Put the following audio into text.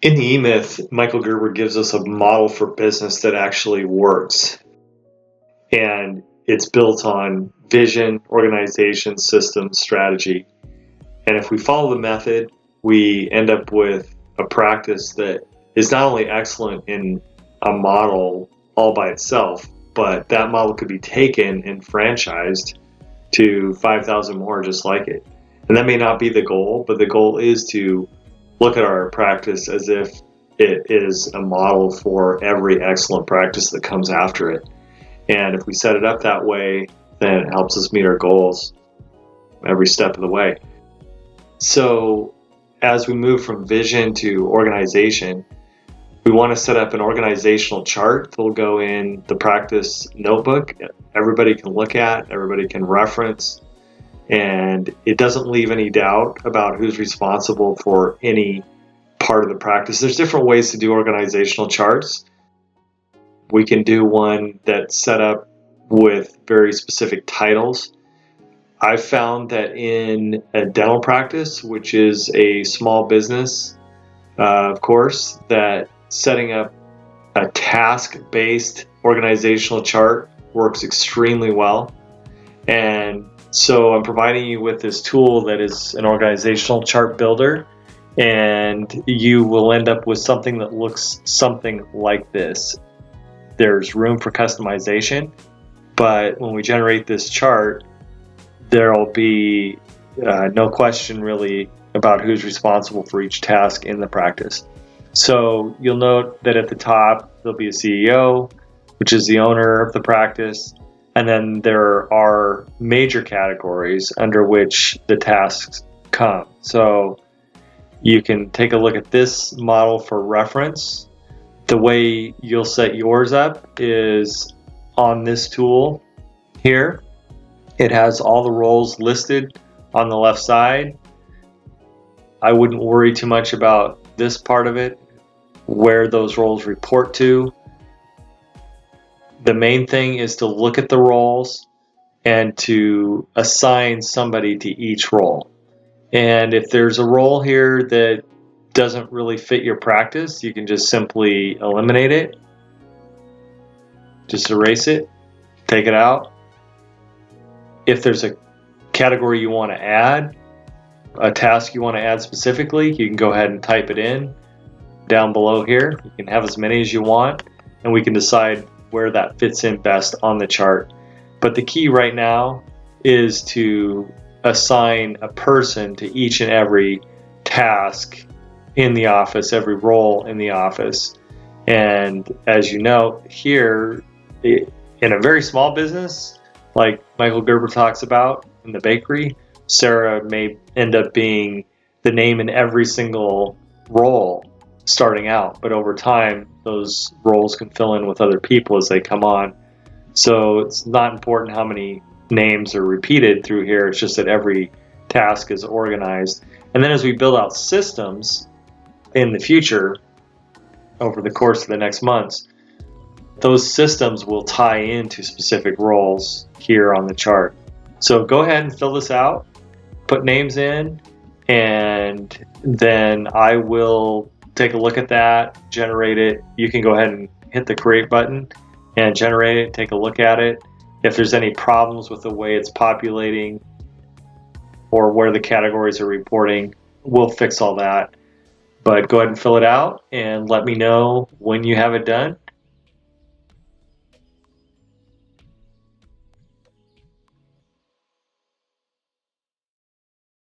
In the E-Myth, Michael Gerber gives us a model for business that actually works. And it's built on vision, organization, system, strategy. And if we follow the method, we end up with a practice that is not only excellent in a model all by itself, but that model could be taken and franchised to 5,000 more just like it. And that may not be the goal, but the goal is to look at our practice as if it is a model for every excellent practice that comes after it. And if we set it up that way, then it helps us meet our goals every step of the way. So as we move from vision to organization, we want to set up an organizational chart that will go in the practice notebook. Everybody can look at, everybody can reference, and it doesn't leave any doubt about who's responsible for any part of the practice. There's different ways to do organizational charts. We can do one that's set up with very specific titles. I've found that in a dental practice, which is a small business, of course, that setting up a task-based organizational chart works extremely well. And so I'm providing you with this tool that is an organizational chart builder, and you will end up with something that looks something like this. There's room for customization, but when we generate this chart, there'll be no question really about who's responsible for each task in the practice. So you'll note that at the top, there'll be a CEO, which is the owner of the practice. And then there are major categories under which the tasks come. So you can take a look at this model for reference. The way you'll set yours up is on this tool here. It has all the roles listed on the left side. I wouldn't worry too much about this part of it, where those roles report to. The main thing is to look at the roles and to assign somebody to each role. And if there's a role here that doesn't really fit your practice, you can just simply eliminate it. Just erase it, take it out. If there's a category you want to add, a task you want to add specifically, you can go ahead and type it in down below here. You can have as many as you want, and we can decide where that fits in best on the chart. But the key right now is to assign a person to each and every task in the office, every role in the office. And as you know here, in a very small business, like Michael Gerber talks about in the bakery, Sarah may end up being the name in every single role starting out, but over time, those roles can fill in with other people as they come on. So it's not important how many names are repeated through here, it's just that every task is organized. And then as we build out systems in the future, over the course of the next months, those systems will tie into specific roles here on the chart. So go ahead and fill this out, put names in, and then I will take a look at that, generate it. You can go ahead and hit the create button and generate it, take a look at it. If there's any problems with the way it's populating or where the categories are reporting, we'll fix all that. But go ahead and fill it out and let me know when you have it done.